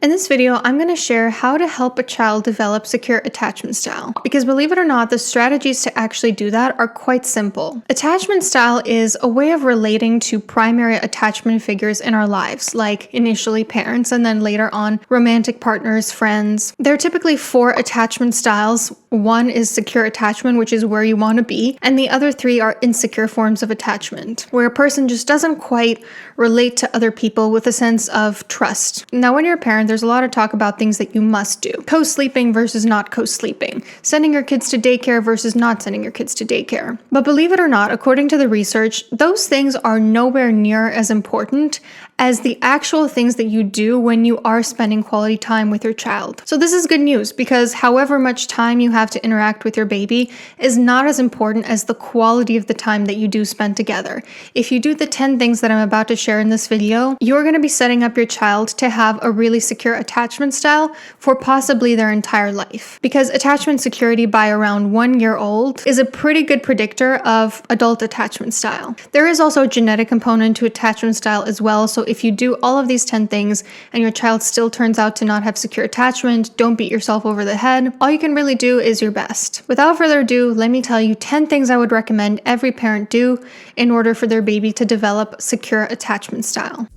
In this video, I'm going to share how to help a child develop secure attachment style. Because believe it or not, the strategies to actually do that are quite simple. Attachment style is a way of relating to primary attachment figures in our lives, like initially parents and then later on romantic partners, friends. There are typically 4 attachment styles. One is secure attachment, which is where you want to be, and the other 3 are insecure forms of attachment, where a person just doesn't quite relate to other people with a sense of trust. Now, when you're a parent, there's a lot of talk about things that you must do. Co-sleeping versus not co-sleeping. Sending your kids to daycare versus not sending your kids to daycare. But believe it or not, according to the research, those things are nowhere near as important as the actual things that you do when you are spending quality time with your child. So this is good news because however much time you have to interact with your baby is not as important as the quality of the time that you do spend together. If you do the 10 things that I'm about to share in this video, you're going to be setting up your child to have a really secure attachment style for possibly their entire life. Because attachment security by around 1 year old is a pretty good predictor of adult attachment style. There is also a genetic component to attachment style as well, so if you do all of these 10 things and your child still turns out to not have secure attachment, don't beat yourself over the head. All you can really do is your best. Without further ado, let me tell you 10 things I would recommend every parent do in order for their baby to develop secure attachment style.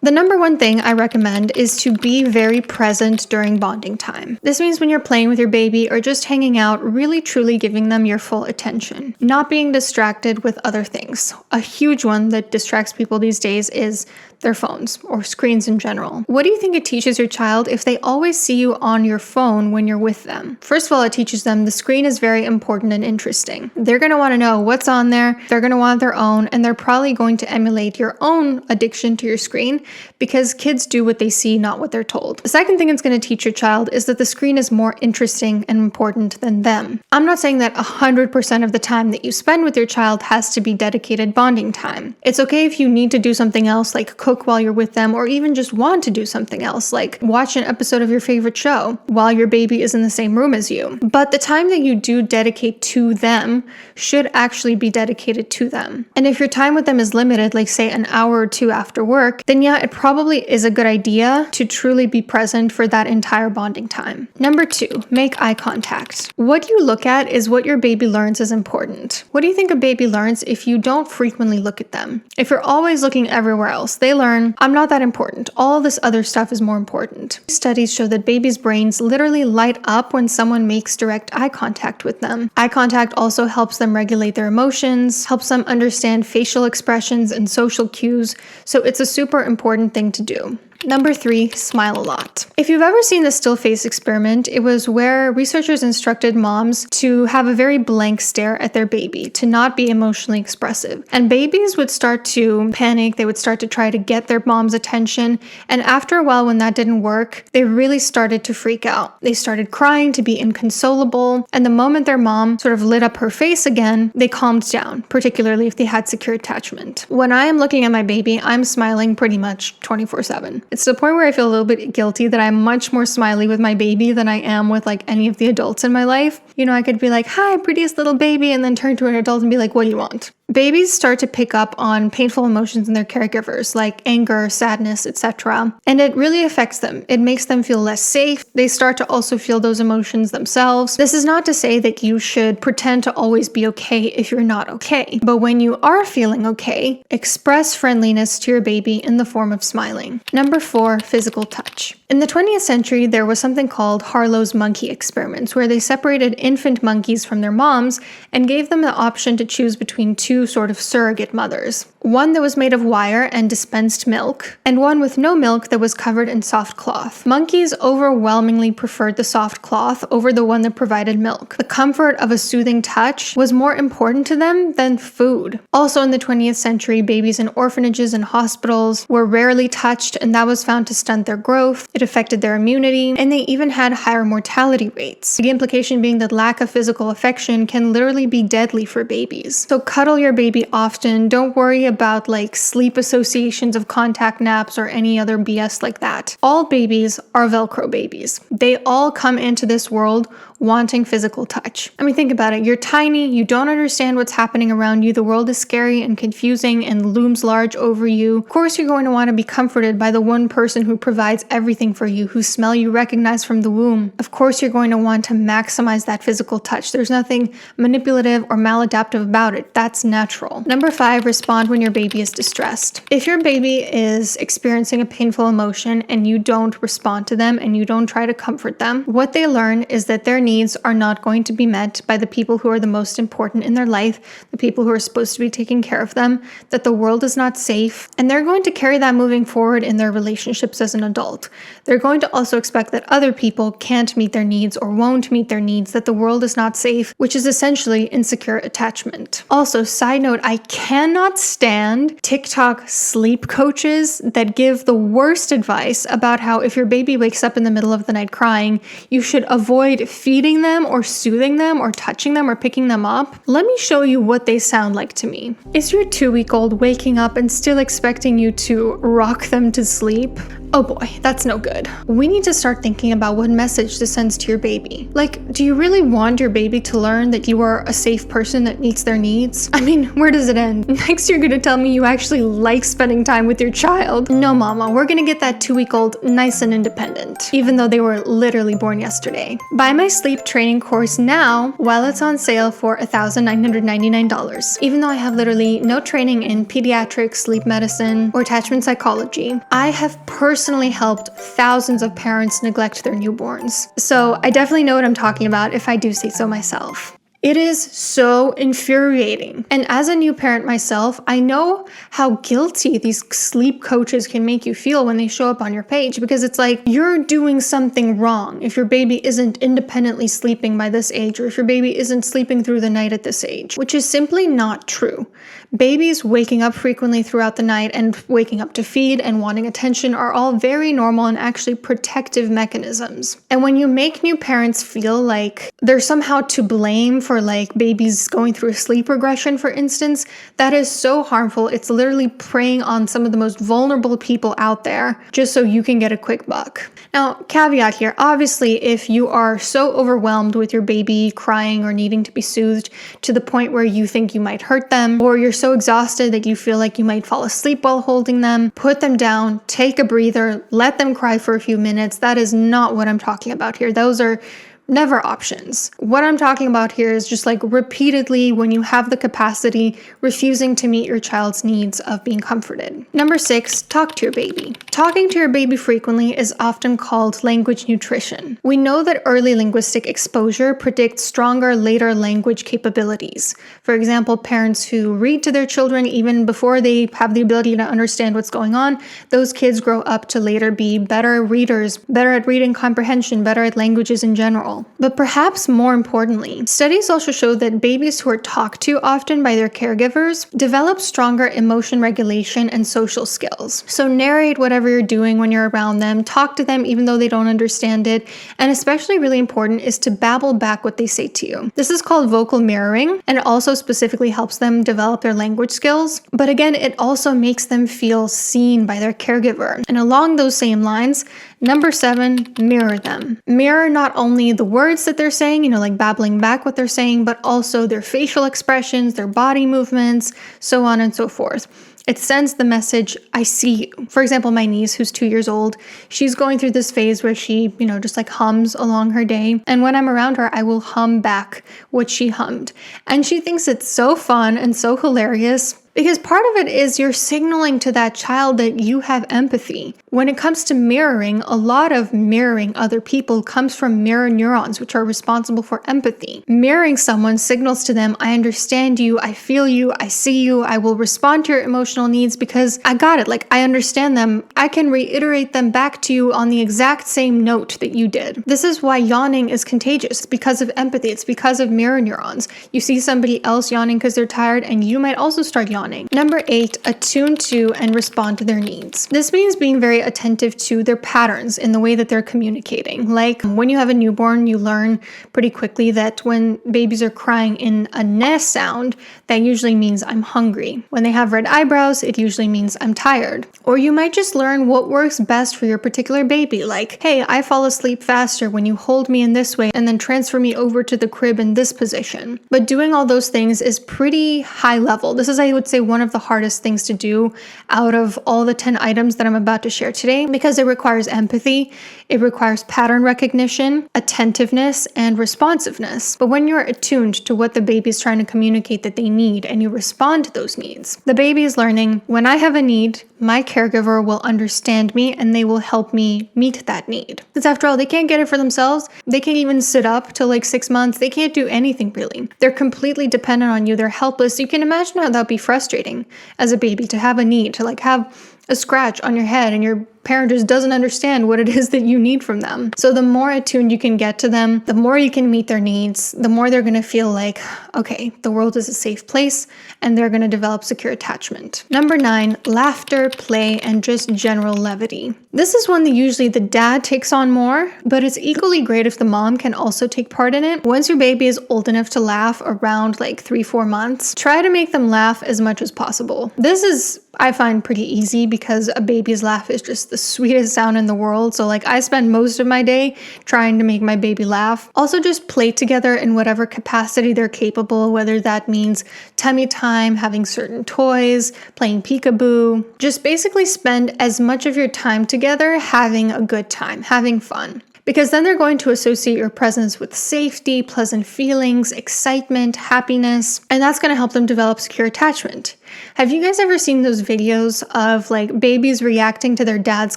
The number one thing I recommend is to be very present during bonding time. This means when you're playing with your baby or just hanging out, really truly giving them your full attention, not being distracted with other things. A huge one that distracts people these days is their phones or screens in general. What do you think it teaches your child if they always see you on your phone when you're with them? First of all, it teaches them the screen is very important and interesting. They're going to want to know what's on there, they're going to want their own, and they're probably going to emulate your own addiction to your screen because kids do what they see, not what they're told. The second thing it's going to teach your child is that the screen is more interesting and important than them. I'm not saying that 100% of the time that you spend with your child has to be dedicated bonding time. It's okay if you need to do something else like cook while you're with them, or even just want to do something else like watch an episode of your favorite show while your baby is in the same room as you. But the time that you do dedicate to them should actually be dedicated to them. And if your time with them is limited, like say an hour or 2 after work, then yeah, it probably is a good idea to truly be present for that entire bonding time. Number 2, make eye contact. What you look at is what your baby learns is important. What do you think a baby learns if you don't frequently look at them? If you're always looking everywhere else, they learn, I'm not that important. All this other stuff is more important. Studies show that babies' brains literally light up when someone makes direct eye contact with them. Eye contact also helps them regulate their emotions, helps them understand facial expressions and social cues, so it's a super important thing to do. Number 3, smile a lot. If you've ever seen the still face experiment, it was where researchers instructed moms to have a very blank stare at their baby, to not be emotionally expressive. And babies would start to panic, they would start to try to get their mom's attention, and after a while when that didn't work, they really started to freak out. They started crying, to be inconsolable, and the moment their mom sort of lit up her face again, they calmed down, particularly if they had secure attachment. When I am looking at my baby, I'm smiling pretty much 24/7. It's to the point where I feel a little bit guilty that I'm much more smiley with my baby than I am with like any of the adults in my life. You know, I could be like, hi, prettiest little baby, and then turn to an adult and be like, what do you want? Babies start to pick up on painful emotions in their caregivers like anger, sadness, etc. And it really affects them. It makes them feel less safe. They start to also feel those emotions themselves. This is not to say that you should pretend to always be okay if you're not okay. But when you are feeling okay, express friendliness to your baby in the form of smiling. Number 4, physical touch. In the 20th century, there was something called Harlow's monkey experiments, where they separated infant monkeys from their moms and gave them the option to choose between 2 sort of surrogate mothers. One that was made of wire and dispensed milk, and one with no milk that was covered in soft cloth. Monkeys overwhelmingly preferred the soft cloth over the one that provided milk. The comfort of a soothing touch was more important to them than food. Also in the 20th century, babies in orphanages and hospitals were rarely touched, and that was found to stunt their growth. It affected their immunity, and they even had higher mortality rates. The implication being that lack of physical affection can literally be deadly for babies. So cuddle your your baby often. Don't worry about like sleep associations of contact naps or any other BS like that. All babies are Velcro babies. They all come into this world wanting physical touch. I mean, think about it. You're tiny, you don't understand what's happening around you. The world is scary and confusing and looms large over you. Of course, you're going to want to be comforted by the one person who provides everything for you, whose smell you recognize from the womb. Of course, you're going to want to maximize that physical touch. There's nothing manipulative or maladaptive about it. That's natural. Number 5, respond when your baby is distressed. If your baby is experiencing a painful emotion and you don't respond to them and you don't try to comfort them, what they learn is that their needs are not going to be met by the people who are the most important in their life, the people who are supposed to be taking care of them, that the world is not safe, and they're going to carry that moving forward in their relationships as an adult. They're going to also expect that other people can't meet their needs or won't meet their needs, that the world is not safe, which is essentially insecure attachment. Also, side note, I cannot stand TikTok sleep coaches that give the worst advice about how if your baby wakes up in the middle of the night crying, you should avoid feeding them or soothing them or touching them or picking them up. Let me show you what they sound like to me. Is your 2-week-old waking up and still expecting you to rock them to sleep? Oh boy, that's no good. We need to start thinking about what message this sends to your baby. Like, do you really want your baby to learn that you are a safe person that meets their needs? I mean, where does it end? Next, you're gonna tell me you actually like spending time with your child. No, mama, we're gonna get that 2-week-old nice and independent, even though they were literally born yesterday. Buy my sleep training course now while it's on sale for $1,999. Even though I have literally no training in pediatrics, sleep medicine, or attachment psychology, I have personally helped thousands of parents neglect their newborns. So I definitely know what I'm talking about if I do say so myself. It is so infuriating. And as a new parent myself, I know how guilty these sleep coaches can make you feel when they show up on your page, because it's like you're doing something wrong if your baby isn't independently sleeping by this age, or if your baby isn't sleeping through the night at this age, which is simply not true. Babies waking up frequently throughout the night and waking up to feed and wanting attention are all very normal and actually protective mechanisms. And when you make new parents feel like they're somehow to blame for like babies going through a sleep regression, for instance, that is so harmful. It's literally preying on some of the most vulnerable people out there just so you can get a quick buck. Now, caveat here, obviously, if you are so overwhelmed with your baby crying or needing to be soothed to the point where you think you might hurt them, or you're so exhausted that you feel like you might fall asleep while holding them, put them down, take a breather, let them cry for a few minutes. That is not what I'm talking about here. Those are never options. What I'm talking about here is just like repeatedly, when you have the capacity, refusing to meet your child's needs of being comforted. Number 6, talk to your baby. Talking to your baby frequently is often called language nutrition. We know that early linguistic exposure predicts stronger later language capabilities. For example, parents who read to their children even before they have the ability to understand what's going on, those kids grow up to later be better readers, better at reading comprehension, better at languages in general. But perhaps more importantly, studies also show that babies who are talked to often by their caregivers develop stronger emotion regulation and social skills. So narrate whatever you're doing when you're around them, talk to them even though they don't understand it, and especially really important is to babble back what they say to you. This is called vocal mirroring, and it also specifically helps them develop their language skills. But again, it also makes them feel seen by their caregiver. And along those same lines, number 7, mirror them. Mirror not only the words that they're saying, like babbling back what they're saying, but also their facial expressions, their body movements, so on and so forth. It sends the message, I see you. For example, my niece, who's 2 years old, she's going through this phase where she, just like hums along her day. And when I'm around her, I will hum back what she hummed. And she thinks it's so fun and so hilarious. Because part of it is you're signaling to that child that you have empathy. When it comes to mirroring, a lot of mirroring other people comes from mirror neurons, which are responsible for empathy. Mirroring someone signals to them, I understand you, I feel you, I see you, I will respond to your emotional needs because I got it, like I understand them. I can reiterate them back to you on the exact same note that you did. This is why yawning is contagious. It's because of empathy. It's because of mirror neurons. You see somebody else yawning because they're tired, and you might also start yawning yawning. Number 8, attune to and respond to their needs. This means being very attentive to their patterns in the way that they're communicating. Like when you have a newborn, you learn pretty quickly that when babies are crying in a nest sound, that usually means I'm hungry. When they have red eyebrows, it usually means I'm tired. Or you might just learn what works best for your particular baby. Like, hey, I fall asleep faster when you hold me in this way and then transfer me over to the crib in this position. But doing all those things is pretty high level. This is, I would say, one of the hardest things to do out of all the 10 items that I'm about to share today, because it requires empathy, it requires pattern recognition, attentiveness, and responsiveness. But when you're attuned to what the baby is trying to communicate that they need and you respond to those needs, the baby is learning, when I have a need, my caregiver will understand me and they will help me meet that need. Because after all, they can't get it for themselves. They can't even sit up till like 6 months. They can't do anything really. They're completely dependent on you. They're helpless. You can imagine how that would be frustrating as a baby to have a need, to like have a scratch on your head and your parent just doesn't understand what it is that you need from them. So the more attuned you can get to them, the more you can meet their needs, the more they're going to feel like, okay, the world is a safe place, and they're going to develop secure attachment. Number 9, laughter, play, and just general levity. This is one that usually the dad takes on more, but it's equally great if the mom can also take part in it. Once your baby is old enough to laugh around like 3-4 months, try to make them laugh as much as possible. This is, I find, pretty easy because a baby's laugh is just the sweetest sound in the world. So like I spend most of my day trying to make my baby laugh. Also just play together in whatever capacity they're capable, whether that means tummy time, having certain toys, playing peekaboo. Just basically spend as much of your time together having a good time, having fun. Because then they're going to associate your presence with safety, pleasant feelings, excitement, happiness, and that's going to help them develop secure attachment. Have you guys ever seen those videos of like babies reacting to their dads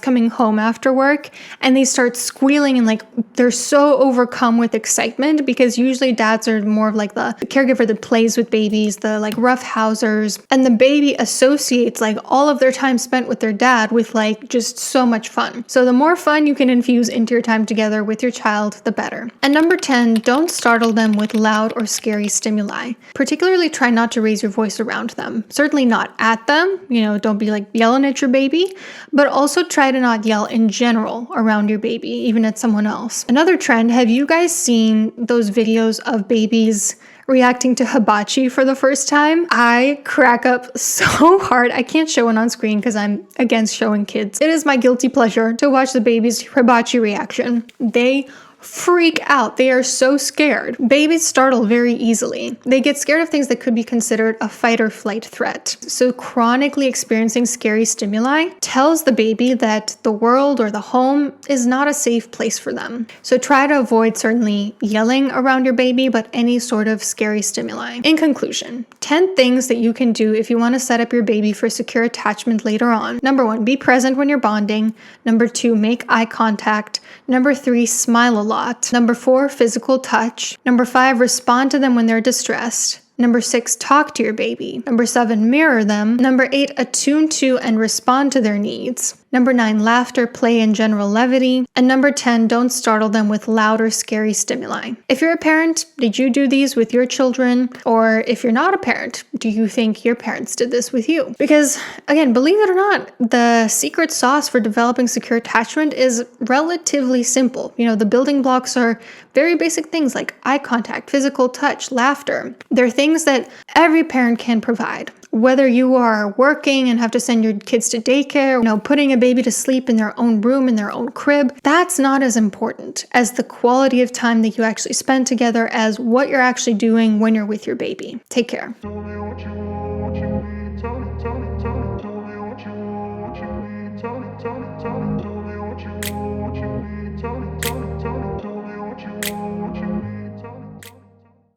coming home after work and they start squealing and like they're so overcome with excitement? Because usually dads are more of like the caregiver that plays with babies, the like rough housers, and the baby associates like all of their time spent with their dad with like just so much fun. So the more fun you can infuse into your time together with your child, the better. And number 10, don't startle them with loud or scary stimuli. Particularly try not to raise your voice around them. Certainly not at them, don't be like yelling at your baby, but also try to not yell in general around your baby, even at someone else. Another trend, have you guys seen those videos of babies reacting to hibachi for the first time? I crack up so hard. I can't show it on screen because I'm against showing kids. It is my guilty pleasure to watch the baby's hibachi reaction. They freak out. They are so scared. Babies startle very easily. They get scared of things that could be considered a fight or flight threat. So chronically experiencing scary stimuli tells the baby that the world or the home is not a safe place for them. So try to avoid certainly yelling around your baby, but any sort of scary stimuli. In conclusion, 10 things that you can do if you want to set up your baby for secure attachment later on. Number 1, be present when you're bonding. Number 2, make eye contact. Number 3, smile a lot. Number 4, physical touch. Number 5, respond to them when they're distressed. Number 6, talk to your baby. Number 7, mirror them. Number 8, attune to and respond to their needs. Number 9, laughter, play, and general levity. And number 10, don't startle them with loud or scary stimuli. If you're a parent, did you do these with your children? Or if you're not a parent, do you think your parents did this with you? Because again, believe it or not, the secret sauce for developing secure attachment is relatively simple. The building blocks are very basic things like eye contact, physical touch, laughter. They're things that every parent can provide. Whether you are working and have to send your kids to daycare, putting a baby to sleep in their own room, in their own crib, that's not as important as the quality of time that you actually spend together as what you're actually doing when you're with your baby. Take care.